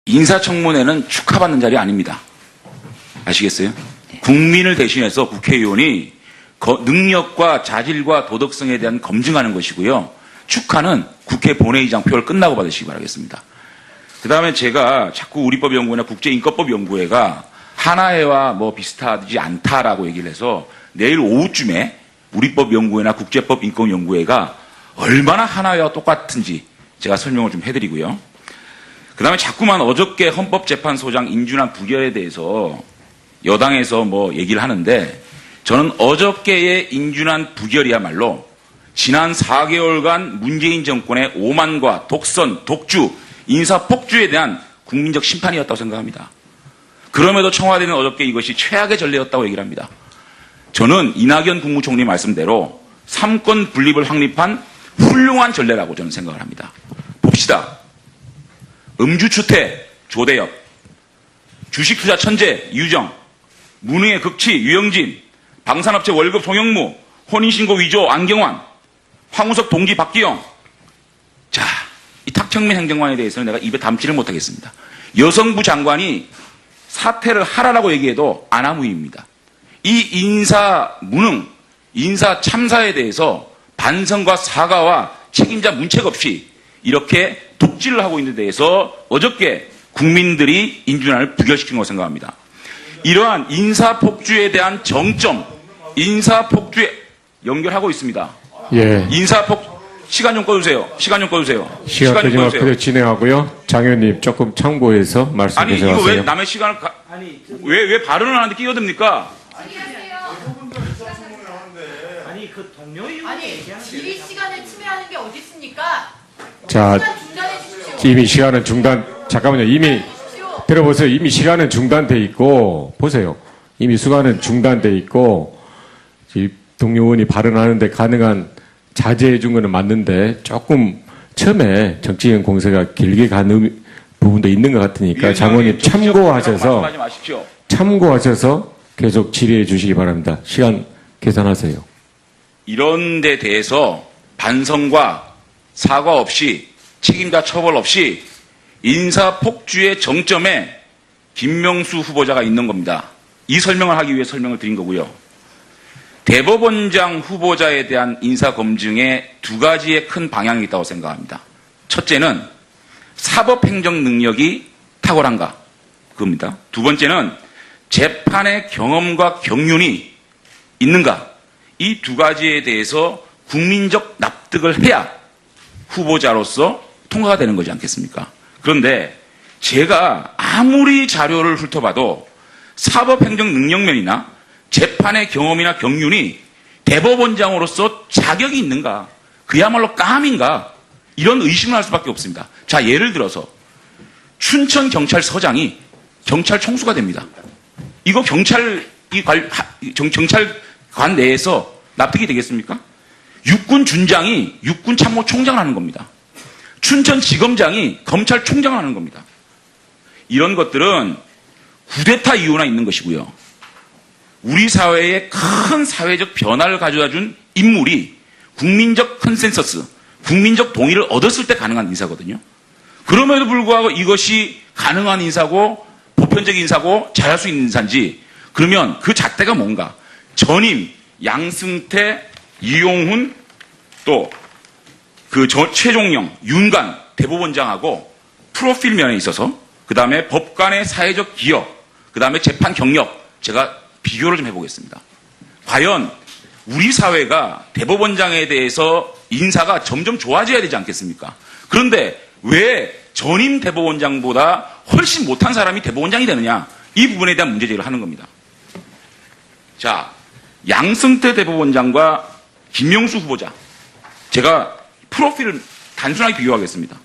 인사청문회는 축하받는 자리 아닙니다. 아시겠어요? 국민을 대신해서 국회의원이 능력과 자질과 도덕성에 대한 검증하는 것이고요. 축하는 국회 본회의장 표를 끝나고 받으시기 바라겠습니다. 그 다음에 제가 자꾸 우리법연구회나 국제인권법연구회가 하나회와 뭐 비슷하지 않다라고 얘기를 해서 내일 오후쯤에 우리법연구회나 국제법인권연구회가 얼마나 하나회와 똑같은지 제가 설명을 좀 해드리고요. 그 다음에 자꾸만 어저께 헌법재판소장 인준안 부결에 대해서 여당에서 뭐 얘기를 하는데 저는 어저께의 인준안 부결이야말로 지난 4개월간 문재인 정권의 오만과 독선, 독주, 인사폭주에 대한 국민적 심판이었다고 생각합니다. 그럼에도 청와대는 어저께 이것이 최악의 전례였다고 얘기를 합니다. 저는 이낙연 국무총리 말씀대로 삼권 분립을 확립한 훌륭한 전례라고 저는 생각을 합니다. 봅시다. 음주추태 조대엽, 주식투자 천재 유정, 무능의 극치 유영진, 방산업체 월급 송영무, 혼인신고 위조 안경환, 황우석 동기 박기영. 자, 이 탁청민 행정관에 대해서는 내가 입에 담지를 못하겠습니다. 여성부 장관이 사퇴를 하라라고 얘기해도 아나무인입니다. 이 인사 무능, 인사 참사에 대해서 반성과 사과와 책임자 문책 없이 이렇게 독질을 하고 있는 데 대해서 어저께 국민들이 인준안을 부결시킨 것으로 생각합니다. 이러한 인사폭주에 대한 정점, 인사폭주에 연결하고 있습니다. 예. 시간 좀 꺼주세요. 시간 좀 꺼주세요. 시간 끄지 말고 그대로 진행하고요. 장 의원님 조금 참고해서 말씀해 주세요. 아니, 이거 왜 남의 시간을, 왜 발언을 하는데 끼어듭니까? 아니 그 동료 아니 질의 시간을 침해하는 게 어디 있습니까? 자, 시간 중단해 주십시오. 이미 시간은 중단, 잠깐만요. 이미 들어보세요. 이미 시간은 중단돼 있고, 보세요. 이미 시간은 중단돼 있고, 이 동료 의원이 발언하는데 가능한 자제해 준 거는 맞는데 조금 처음에 정치인 공세가 길게 가는 부분도 있는 것 같으니까 장관님 참고하셔서 계속 질의해 주시기 바랍니다. 시간 계산하세요. 이런 데 대해서 반성과 사과 없이 책임자 처벌 없이 인사폭주의 정점에 김명수 후보자가 있는 겁니다. 이 설명을 하기 위해 설명을 드린 거고요. 대법원장 후보자에 대한 인사검증에 두 가지의 큰 방향이 있다고 생각합니다. 첫째는 사법행정 능력이 탁월한가? 그겁니다. 두 번째는 재판의 경험과 경륜이 있는가? 이 두 가지에 대해서 국민적 납득을 해야 후보자로서 통과가 되는 거지 않겠습니까? 그런데 제가 아무리 자료를 훑어봐도 사법행정 능력면이나 재판의 경험이나 경륜이 대법원장으로서 자격이 있는가? 그야말로 깜인가? 이런 의심을 할 수밖에 없습니다. 자, 예를 들어서 춘천경찰서장이 경찰 총수가 됩니다. 이거 경찰관 내에서 납득이 되겠습니까? 육군 준장이 육군 참모총장을 하는 겁니다. 춘천지검장이 검찰총장을 하는 겁니다. 이런 것들은 쿠데타 이유나 있는 것이고요. 우리 사회에 큰 사회적 변화를 가져다 준 인물이 국민적 컨센서스, 국민적 동의를 얻었을 때 가능한 인사거든요. 그럼에도 불구하고 이것이 가능한 인사고 보편적 인사고 잘할 수 있는 인사인지 그러면 그 잣대가 뭔가? 전임, 양승태, 이용훈, 또 그 최종영, 윤관 대법원장하고 프로필 면에 있어서 그 다음에 법관의 사회적 기여, 그 다음에 재판 경력 제가 비교를 좀 해보겠습니다. 과연 우리 사회가 대법원장에 대해서 인사가 점점 좋아져야 되지 않겠습니까? 그런데 왜 전임 대법원장보다 훨씬 못한 사람이 대법원장이 되느냐? 이 부분에 대한 문제제기를 하는 겁니다. 자, 양승태 대법원장과 김명수 후보자. 제가 프로필을 단순하게 비교하겠습니다.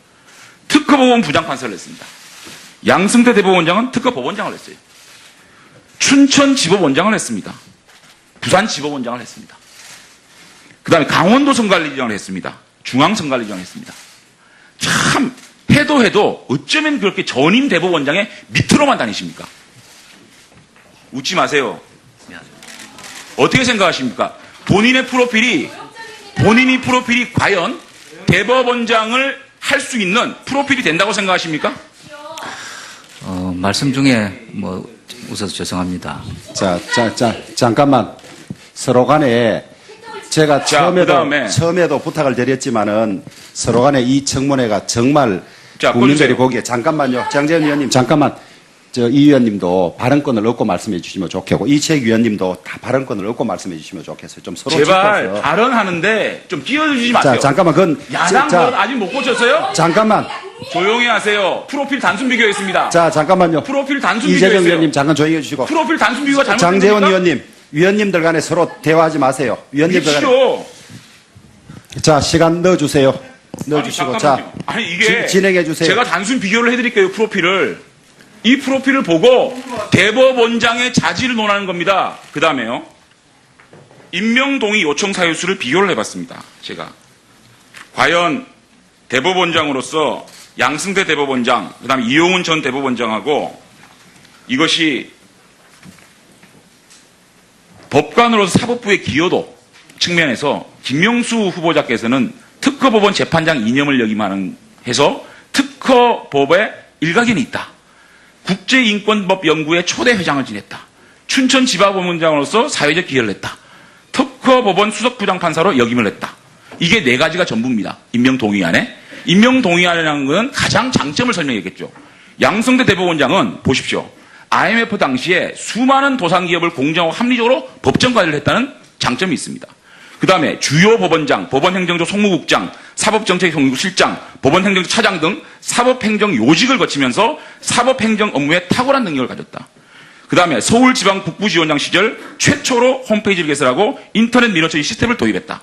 특허법원 부장판사를 했습니다. 양승태 대법원장은 특허법원장을 했어요. 춘천지법원장을 했습니다. 부산지법원장을 했습니다. 그 다음에 강원도 선관리장을 했습니다. 중앙선관리장을 했습니다. 참 해도 어쩌면 그렇게 전임 대법원장의 밑으로만 다니십니까? 웃지 마세요. 어떻게 생각하십니까? 본인이 프로필이 과연 대법원장을 할 수 있는 프로필이 된다고 생각하십니까? 말씀 중에 뭐 웃어서 죄송합니다. 잠깐만. 서로 간에 제가 자, 그다음에 처음에도 부탁을 드렸지만은 서로 간에 이 청문회가 정말 자, 국민들이 꺼주세요. 보기에 잠깐만요. 장재현 의원님 잠깐만. 이 의원님도 발언권을 얻고 말씀해 주시면 좋겠고 이채익 의원님도 다 발언권을 얻고 말씀해 주시면 좋겠어요. 좀 서로 제발 짚어서. 발언하는데 좀 끼어들지 마세요. 자, 잠깐만. 그건 야당 것 아직 못 보셨어요? 잠깐만. 조용히 하세요. 프로필 단순 비교했습니다. 자, 잠깐만요. 프로필 단순 이재정 비교했어요. 의원님 잠깐 조용히 해 주시고. 프로필 단순 비교가 장재원 잘못됩니까? 의원님, 위원님들 간에 서로 대화하지 마세요. 위원님들 간에. 미치죠. 자, 시간 넣어주세요. 넣어주시고. 아니, 자, 잠깐만요. 아니 이게 진행해 주세요. 제가 단순 비교를 해드릴게요. 프로필을. 이 프로필을 보고 대법원장의 자질을 논하는 겁니다. 그 다음에요. 임명동의 요청 사유수를 비교를 해봤습니다. 제가. 과연 대법원장으로서 양승태 대법원장, 그 다음에 이용훈 전 대법원장하고 이것이 법관으로서 사법부의 기여도 측면에서 김명수 후보자께서는 특허법원 재판장 이념을 역임하는 해서 특허법에 일가견이 있다. 국제인권법 연구회 초대 회장을 지냈다. 춘천지방법원장으로서 사회적 기여를 했다. 특허법원 수석부장판사로 역임을 했다. 이게 네 가지가 전부입니다. 임명동의안에. 임명동의안이라는 것은 가장 장점을 설명했겠죠. 양승태 대법원장은 보십시오. IMF 당시에 수많은 도산기업을 공정하고 합리적으로 법정 관리를 했다는 장점이 있습니다. 그 다음에 주요 법원장, 법원행정조 송무국장, 사법정책연구실장, 법원행정조 차장 등 사법행정 요직을 거치면서 사법행정 업무에 탁월한 능력을 가졌다. 그 다음에 서울지방 북부지원장 시절 최초로 홈페이지를 개설하고 인터넷 민원처리 시스템을 도입했다.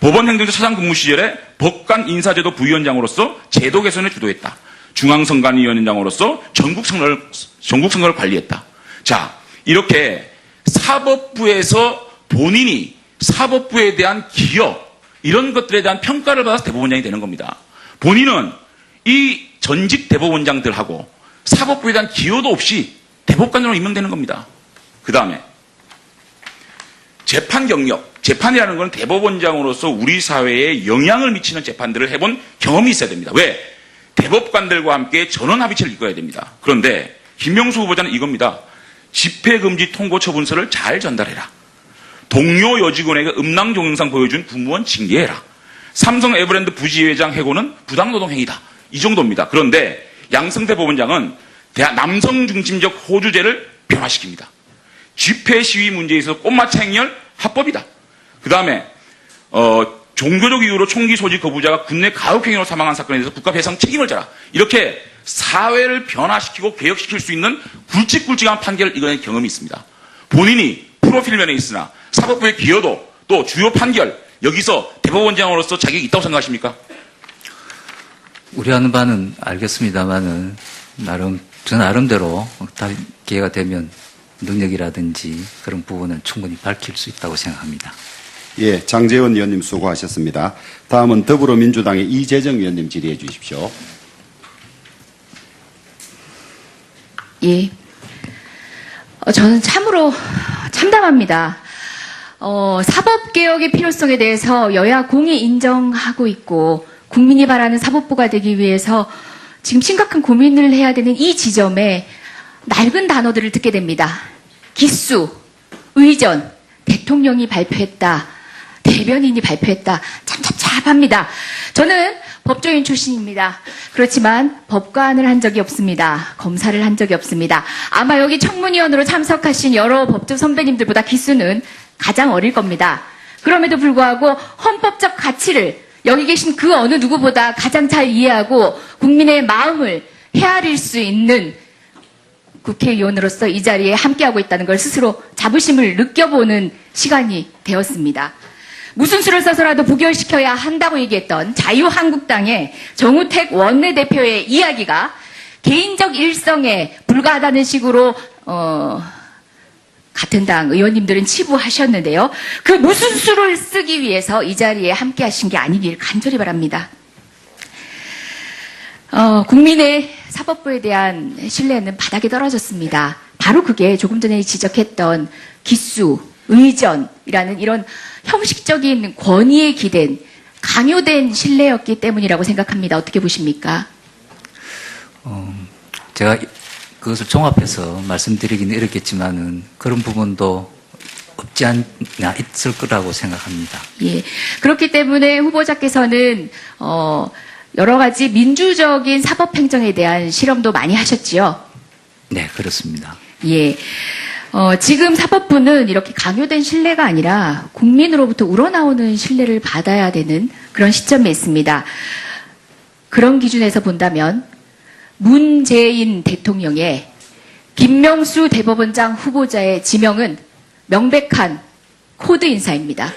법원행정조 차장 근무 시절에 법관 인사제도 부위원장으로서 제도 개선을 주도했다. 중앙선관위원장으로서 전국 선거를 관리했다. 자, 이렇게 사법부에서 본인이 사법부에 대한 기여, 이런 것들에 대한 평가를 받아서 대법원장이 되는 겁니다. 본인은 이 전직 대법원장들하고 사법부에 대한 기여도 없이 대법관으로 임명되는 겁니다. 그 다음에 재판 경력, 재판이라는 건 대법원장으로서 우리 사회에 영향을 미치는 재판들을 해본 경험이 있어야 됩니다. 왜? 대법관들과 함께 전원합의체를 이끌어야 됩니다. 그런데 김명수 후보자는 이겁니다. 집회금지 통고 처분서를 잘 전달해라. 동료 여직원에게 음란 동영상 보여준 공무원 징계해라. 삼성 에버랜드 부지회장 해고는 부당노동 행위다. 이 정도입니다. 그런데 양승태 법원장은 남성 중심적 호주제를 변화시킵니다. 집회 시위 문제에 있어서 꽃마차 행렬 합법이다. 그 다음에 종교적 이유로 총기 소지 거부자가 군내 가혹행위로 사망한 사건에 대해서 국가 배상 책임을 져라. 이렇게 사회를 변화시키고 개혁시킬 수 있는 굵직굵직한 판결을 이겨낸 경험이 있습니다. 본인이 프로필 면에 있으나 사법부의 기여도 또 주요 판결 여기서 대법원장으로서 자격이 있다고 생각하십니까? 우려하는 바는 알겠습니다만은 저 나름대로 기회가 되면 능력이라든지 그런 부분은 충분히 밝힐 수 있다고 생각합니다. 예, 장재원 의원님 수고하셨습니다. 다음은 더불어민주당의 이재정 의원님 질의해 주십시오. 예. 저는 참으로 참담합니다. 사법개혁의 필요성에 대해서 여야 공히 인정하고 있고 국민이 바라는 사법부가 되기 위해서 지금 심각한 고민을 해야 되는 이 지점에 낡은 단어들을 듣게 됩니다. 기수, 의전, 대통령이 발표했다, 대변인이 발표했다. 참 답답합니다. 저는 법조인 출신입니다. 그렇지만 법관을 한 적이 없습니다. 검사를 한 적이 없습니다. 아마 여기 청문위원으로 참석하신 여러 법조 선배님들보다 기수는 가장 어릴 겁니다. 그럼에도 불구하고 헌법적 가치를 여기 계신 그 어느 누구보다 가장 잘 이해하고 국민의 마음을 헤아릴 수 있는 국회의원으로서 이 자리에 함께하고 있다는 걸 스스로 자부심을 느껴보는 시간이 되었습니다. 무슨 수를 써서라도 부결시켜야 한다고 얘기했던 자유한국당의 정우택 원내대표의 이야기가 개인적 일성에 불과하다는 식으로 같은 당 의원님들은 치부하셨는데요. 그 무슨 수를 쓰기 위해서 이 자리에 함께 하신 게 아니길 간절히 바랍니다. 국민의 사법부에 대한 신뢰는 바닥에 떨어졌습니다. 바로 그게 조금 전에 지적했던 기수, 의전이라는 이런 형식적인 권위에 기댄 강요된 신뢰였기 때문이라고 생각합니다. 어떻게 보십니까? 제가 그것을 종합해서 말씀드리기는 어렵겠지만은 그런 부분도 없지 않나 있을 거라고 생각합니다. 예. 그렇기 때문에 후보자께서는 여러 가지 민주적인 사법행정에 대한 실험도 많이 하셨지요. 네, 그렇습니다. 예. 지금 사법부는 이렇게 강요된 신뢰가 아니라 국민으로부터 우러나오는 신뢰를 받아야 되는 그런 시점에 있습니다. 그런 기준에서 본다면 문재인 대통령의 김명수 대법원장 후보자의 지명은 명백한 코드 인사입니다.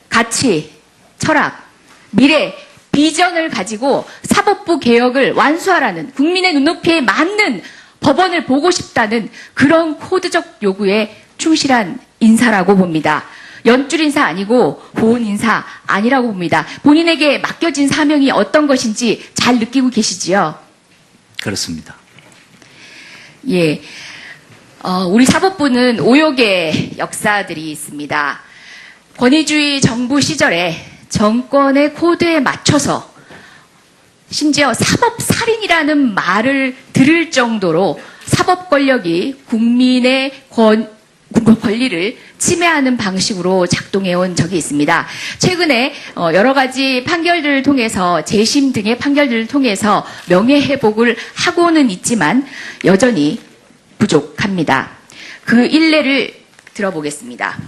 가치, 철학, 미래, 비전을 가지고 사법부 개혁을 완수하라는 국민의 눈높이에 맞는 법원을 보고 싶다는 그런 코드적 요구에 충실한 인사라고 봅니다. 연줄 인사 아니고 보훈 인사 아니라고 봅니다. 본인에게 맡겨진 사명이 어떤 것인지 잘 느끼고 계시지요? 그렇습니다. 예. 우리 사법부는 오욕의 역사들이 있습니다. 권위주의 정부 시절에 정권의 코드에 맞춰서 심지어 사법살인이라는 말을 들을 정도로 사법 권력이 국민의 권리를 침해하는 방식으로 작동해온 적이 있습니다. 최근에 여러 가지 판결들을 통해서 재심 등의 판결들을 통해서 명예회복을 하고는 있지만 여전히 부족합니다. 그 일례를 들어보겠습니다.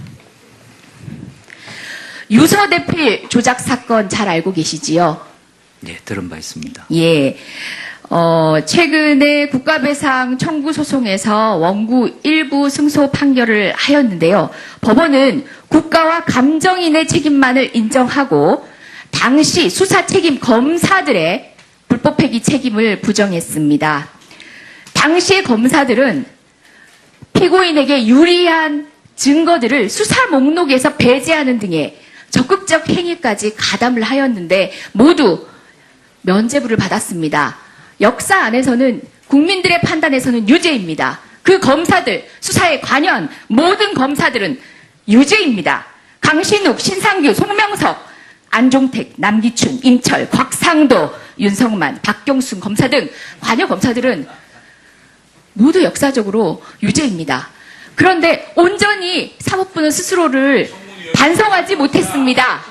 유서대필 조작 사건 잘 알고 계시지요? 네, 들은 바 있습니다. 예. 최근에 국가배상 청구 소송에서 원고 일부 승소 판결을 하였는데요. 법원은 국가와 감정인의 책임만을 인정하고 당시 수사 책임 검사들의 불법 회기 책임을 부정했습니다. 당시의 검사들은 피고인에게 유리한 증거들을 수사 목록에서 배제하는 등의 적극적 행위까지 가담을 하였는데 모두 면죄부를 받았습니다. 역사 안에서는 국민들의 판단에서는 유죄입니다. 그 검사들, 수사에 관여한 모든 검사들은 유죄입니다. 강신욱, 신상규, 송명석, 안종택, 남기춘, 임철, 곽상도, 윤성만, 박경순 검사 등 관여 검사들은 모두 역사적으로 유죄입니다. 그런데 온전히 사법부는 스스로를 반성하지 못했습니다.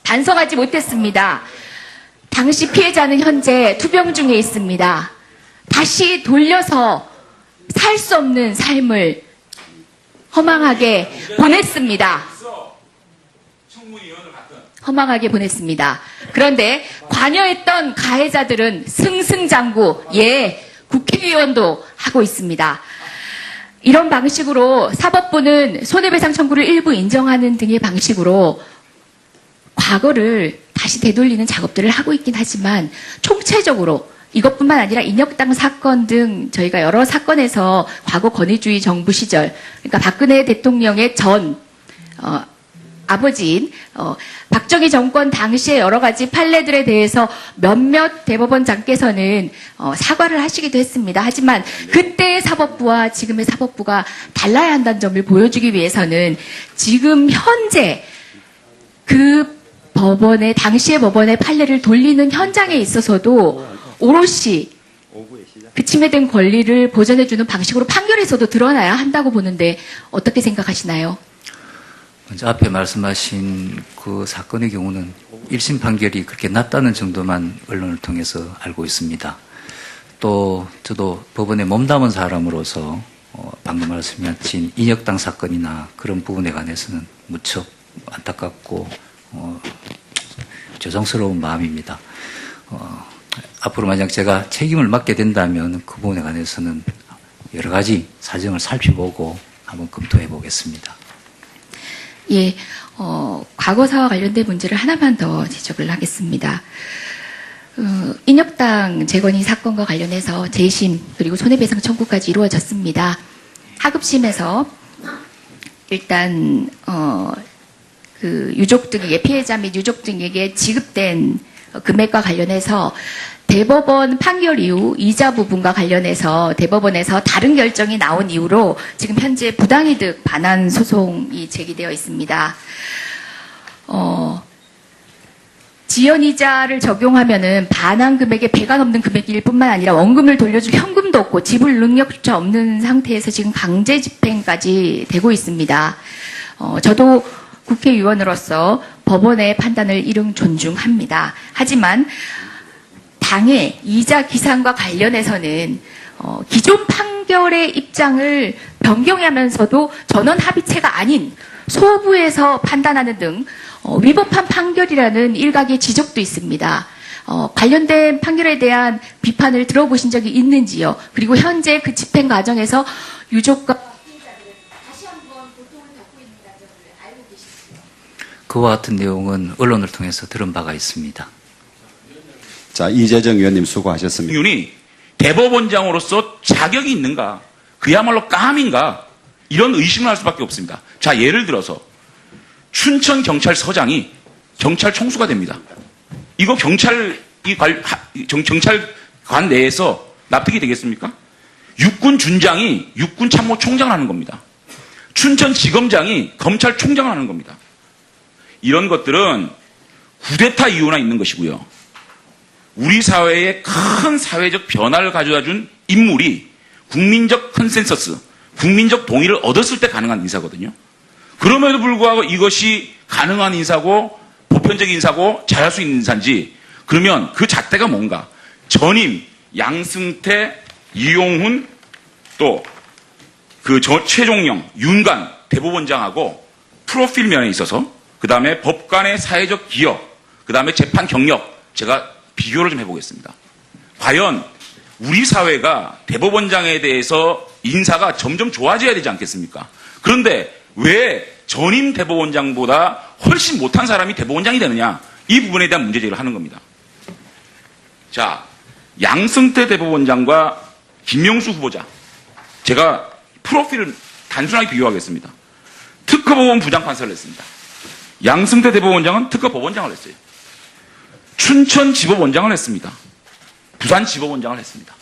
반성하지 못했습니다. 당시 피해자는 현재 투병 중에 있습니다. 다시 돌려서 살 수 없는 삶을 허망하게 보냈습니다. 허망하게 보냈습니다. 그런데 관여했던 가해자들은 승승장구, 예, 국회의원도 하고 있습니다. 이런 방식으로 사법부는 손해배상 청구를 일부 인정하는 등의 방식으로 과거를 다시 되돌리는 작업들을 하고 있긴 하지만 총체적으로 이것뿐만 아니라 인혁당 사건 등 저희가 여러 사건에서 과거 권위주의 정부 시절, 그러니까 박근혜 대통령의 전 아버지인 박정희 정권 당시의 여러 가지 판례들에 대해서 몇몇 대법원장께서는 사과를 하시기도 했습니다. 하지만 그때의 사법부와 지금의 사법부가 달라야 한다는 점을 보여주기 위해서는 지금 현재 그 법원의 당시의 법원의 판례를 돌리는 현장에 있어서도 오롯이 그 침해된 권리를 보전해주는 방식으로 판결에서도 드러나야 한다고 보는데 어떻게 생각하시나요? 먼저 앞에 말씀하신 그 사건의 경우는 1심 판결이 그렇게 낮다는 정도만 언론을 통해서 알고 있습니다. 또 저도 법원에 몸담은 사람으로서 방금 말씀하신 인혁당 사건이나 그런 부분에 관해서는 무척 안타깝고 죄송스러운 마음입니다. 앞으로 만약 제가 책임을 맡게 된다면 그 부분에 관해서는 여러 가지 사정을 살펴보고 한번 검토해 보겠습니다. 예, 과거사와 관련된 문제를 하나만 더 지적을 하겠습니다. 인혁당 재건이 사건과 관련해서 재심 그리고 손해배상 청구까지 이루어졌습니다. 하급심에서 일단 그 유족 등에게 피해자 및 유족 등에게 지급된 금액과 관련해서 대법원 판결 이후 이자 부분과 관련해서 대법원에서 다른 결정이 나온 이후로 지금 현재 부당이득 반환 소송이 제기되어 있습니다. 지연이자를 적용하면은 반환 금액의 배가 넘는 금액일 뿐만 아니라 원금을 돌려줄 현금도 없고 지불 능력조차 없는 상태에서 지금 강제 집행까지 되고 있습니다. 저도 국회의원으로서 법원의 판단을 일응 존중합니다. 하지만 당의 이자 기산과 관련해서는 기존 판결의 입장을 변경하면서도 전원 합의체가 아닌 소부에서 판단하는 등 위법한 판결이라는 일각의 지적도 있습니다. 관련된 판결에 대한 비판을 들어보신 적이 있는지요? 그리고 현재 그 집행 과정에서 유족과 피해자들은 다시 한번 고통을 겪고 있는 점을 알고 계시지요? 그와 같은 내용은 언론을 통해서 들은 바가 있습니다. 자, 이재정 의원님 수고하셨습니다. 윤이 대법원장으로서 자격이 있는가? 그야말로 깜인가? 이런 의심을 할 수밖에 없습니다. 자, 예를 들어서 춘천경찰서장이 경찰 총수가 됩니다. 이거 경찰관 내에서 납득이 되겠습니까? 육군준장이 육군참모총장을 하는 겁니다. 춘천지검장이 검찰총장을 하는 겁니다. 이런 것들은 쿠데타 이유나 있는 것이고요. 우리 사회에 큰 사회적 변화를 가져다 준 인물이 국민적 컨센서스, 국민적 동의를 얻었을 때 가능한 인사거든요. 그럼에도 불구하고 이것이 가능한 인사고 보편적인 인사고 잘할 수 있는 인사인지 그러면 그 잣대가 뭔가? 전임, 양승태, 이용훈 또 최종영, 윤관 대법원장하고 프로필 면에 있어서 그 다음에 법관의 사회적 기여, 그 다음에 재판 경력 제가 비교를 좀 해보겠습니다. 과연 우리 사회가 대법원장에 대해서 인사가 점점 좋아져야 되지 않겠습니까? 그런데 왜 전임 대법원장보다 훨씬 못한 사람이 대법원장이 되느냐? 이 부분에 대한 문제제기를 하는 겁니다. 자, 양승태 대법원장과 김명수 후보자. 제가 프로필을 단순하게 비교하겠습니다. 특허법원 부장판사를 했습니다. 양승태 대법원장은 특허법원장을 했어요. 춘천지법원장을 했습니다. 부산지법원장을 했습니다.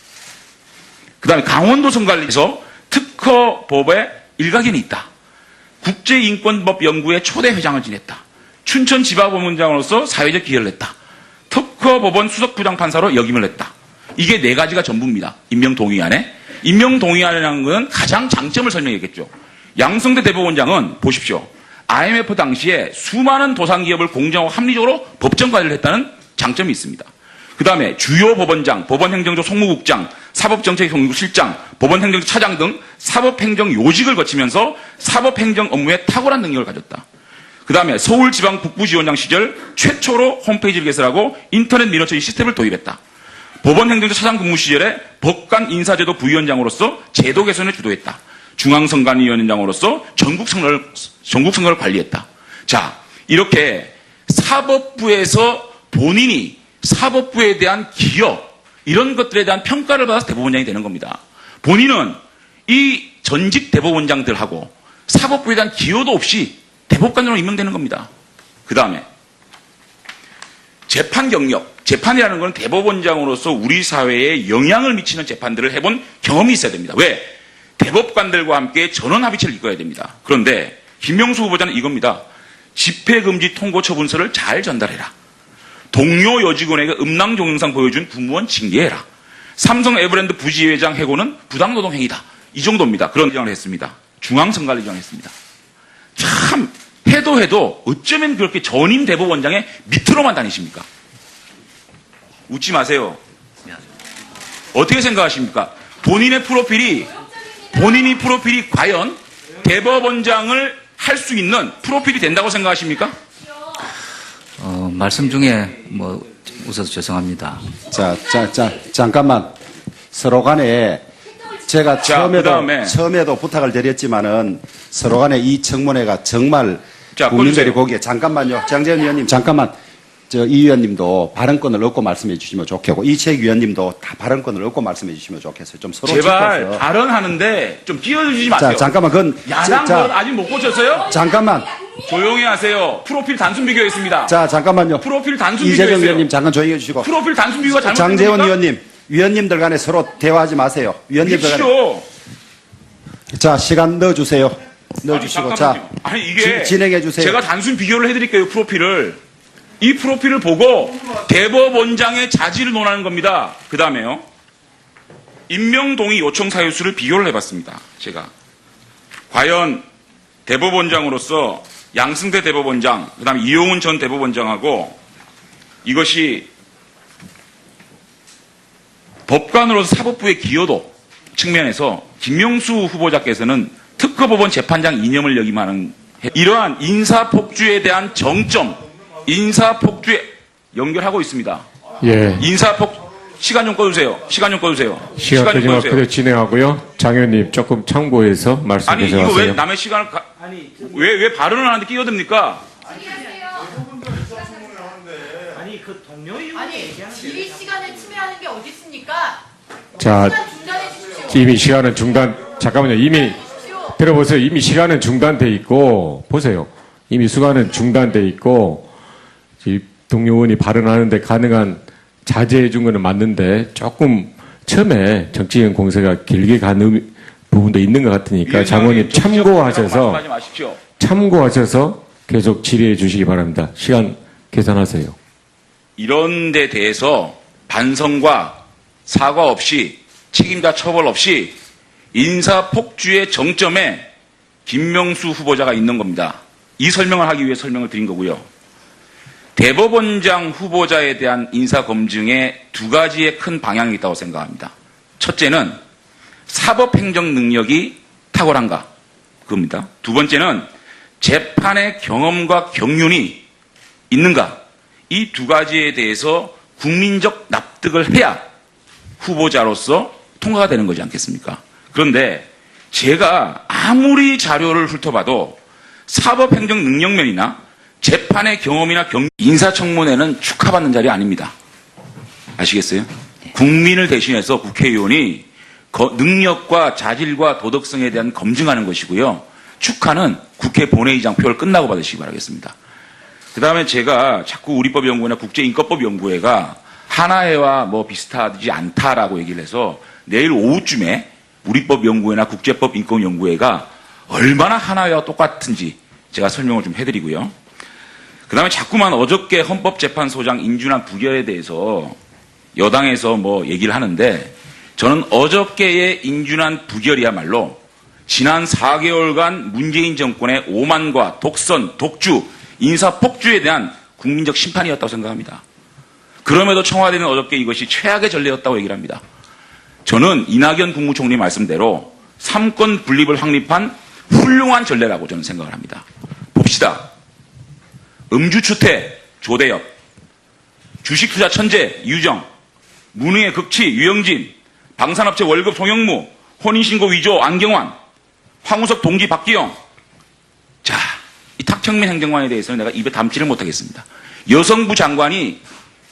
그 다음에 강원도성관리에서 특허법에 일가견이 있다. 국제인권법 연구회 초대 회장을 지냈다. 춘천지법원장으로서 사회적 기여를 했다. 특허법원 수석부장판사로 역임을 했다. 이게 네 가지가 전부입니다. 임명동의안에. 임명동의안이라는 것은 가장 장점을 설명했겠죠. 양승태 대법원장은 보십시오. IMF 당시에 수많은 도상기업을 공정하고 합리적으로 법정 관리를 했다는 장점이 있습니다. 그 다음에 주요 법원장, 법원행정조 송무국장, 사법정책연구실장, 법원행정조 차장 등 사법행정 요직을 거치면서 사법행정 업무에 탁월한 능력을 가졌다. 그 다음에 서울지방북부지원장 시절 최초로 홈페이지를 개설하고 인터넷 민원 처리 시스템을 도입했다. 법원행정조 차장 근무 시절에 법관 인사제도 부위원장으로서 제도 개선을 주도했다. 중앙선관위원장으로서 전국선거를 관리했다. 자, 이렇게 사법부에서 본인이 사법부에 대한 기여, 이런 것들에 대한 평가를 받아서 대법원장이 되는 겁니다. 본인은 이 전직 대법원장들하고 사법부에 대한 기여도 없이 대법관으로 임명되는 겁니다. 그 다음에 재판 경력, 재판이라는 건 대법원장으로서 우리 사회에 영향을 미치는 재판들을 해본 경험이 있어야 됩니다. 왜? 대법관들과 함께 전원합의체를 이끌어야 됩니다. 그런데 김명수 후보자는 이겁니다. 집회금지 통고 처분서를 잘 전달해라. 동료 여직원에게 음란 동영상 보여준 국무원 징계해라. 삼성 에버랜드 부지회장 해고는 부당노동 행위다. 이 정도입니다. 그런 주장을 했습니다. 중앙선관위장 했습니다. 참 해도 어쩌면 그렇게 전임 대법원장의 밑으로만 다니십니까? 웃지 마세요. 어떻게 생각하십니까? 본인이 프로필이 과연 대법원장을 할 수 있는 프로필이 된다고 생각하십니까? 말씀 중에 웃어서 죄송합니다. 잠깐만. 서로 간에 제가 처음에도 부탁을 드렸지만은 서로 간에 이 청문회가 정말 국민들이 보기에 잠깐만요. 장재현 의원님 잠깐만. 이 의원님도 발언권을 얻고 말씀해 주시면 좋겠고 이책 위원님도 다 발언권을 얻고 말씀해 주시면 좋겠어요. 좀 서로 제발 짚어서. 발언하는데 좀 끼어들지 마세요. 자, 잠깐만. 야당 아직 못 고쳤어요? 잠깐만. 조용히 하세요. 프로필 단순 비교했습니다. 자, 잠깐만요. 프로필 단순 이재정 비교했어요. 의원님 잠깐 조용히 해주시고. 프로필 단순 비교가 잘못된 장재원 겁니까? 위원님들 간에 서로 대화하지 마세요. 위원님들 간에. 미치죠. 자, 시간 넣어주세요. 넣어주시고. 아니, 자, 잠깐만요. 아니 이게 진행해 주세요. 제가 단순 비교를 해드릴게요. 프로필을. 이 프로필을 보고 대법원장의 자질을 논하는 겁니다. 그 다음에요. 임명동의 요청 사유수를 비교를 해봤습니다. 제가. 과연 대법원장으로서 양승태 대법원장, 그 다음에 이용훈 전 대법원장하고 이것이 법관으로서 사법부의 기여도 측면에서 김명수 후보자께서는 특허법원 재판장 이념을 역임하는 이러한 인사폭주에 대한 정점, 인사폭주에 연결하고 있습니다. 예. 시간 좀 꺼주세요. 시간 좀 꺼주세요. 시간 끄지만 그대로 진행하고요. 장 의원님 조금 참고해서 말씀해 아니, 주세요. 이거 왜 남의 시간을, 왜 발언을 하는데 끼어듭니까? 아니 그 동료 의원 아니 질의 시간을 침해하는 게 어디 있습니까? 자, 시간 중단해 주십시오. 이미 시간은 잠깐만요. 이미 들어보세요. 이미 시간은 중단돼 있고, 보세요. 이미 시간은 중단돼 있고, 동료 의원이 발언하는데 가능한 자제해 준 거는 맞는데, 조금 처음에 정치인 공세가 길게 간 부분도 있는 것 같으니까 장관님 참고하셔서 계속 질의해 주시기 바랍니다. 시간 계산하세요. 이런 데 대해서 반성과 사과 없이 책임자 처벌 없이 인사폭주의 정점에 김명수 후보자가 있는 겁니다. 이 설명을 하기 위해 설명을 드린 거고요. 대법원장 후보자에 대한 인사검증에 두 가지의 큰 방향이 있다고 생각합니다. 첫째는 사법행정 능력이 탁월한가? 그겁니다. 두 번째는 재판의 경험과 경륜이 있는가? 이 두 가지에 대해서 국민적 납득을 해야 후보자로서 통과가 되는 거지 않겠습니까? 그런데 제가 아무리 자료를 훑어봐도 사법행정 능력면이나 재판의 경험이나 인사청문회는 축하받는 자리 아닙니다. 아시겠어요? 국민을 대신해서 국회의원이 능력과 자질과 도덕성에 대한 검증하는 것이고요. 축하는 국회 본회의장 표를 끝나고 받으시기 바라겠습니다. 그 다음에 제가 자꾸 우리법연구회나 국제인권법연구회가 하나회와 뭐 비슷하지 않다라고 얘기를 해서 내일 오후쯤에 우리법연구회나 국제법인권연구회가 얼마나 하나회와 똑같은지 제가 설명을 좀 해드리고요. 그 다음에 자꾸만 어저께 헌법재판소장 인준안 부결에 대해서 여당에서 뭐 얘기를 하는데 저는 어저께의 인준안 부결이야말로 지난 4개월간 문재인 정권의 오만과 독선, 독주, 인사폭주에 대한 국민적 심판이었다고 생각합니다. 그럼에도 청와대는 어저께 이것이 최악의 전례였다고 얘기를 합니다. 저는 이낙연 국무총리 말씀대로 삼권 분립을 확립한 훌륭한 전례라고 저는 생각을 합니다. 봅시다. 음주추태 조대엽, 주식투자 천재 유정, 무능의 극치 유영진, 방산업체 월급 송영무, 혼인신고 위조 안경환, 황우석 동기 박기영. 자, 이 탁청민 행정관에 대해서는 내가 입에 담지를 못하겠습니다. 여성부 장관이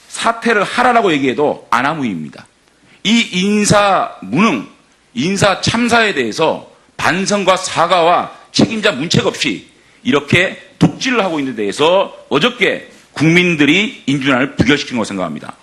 사퇴를 하라라고 얘기해도 아나무입니다. 이 인사 무능, 인사 참사에 대해서 반성과 사과와 책임자 문책 없이 이렇게 독질을 하고 있는 데에서 어저께 국민들이 인준안을 부결시킨 것으로 생각합니다.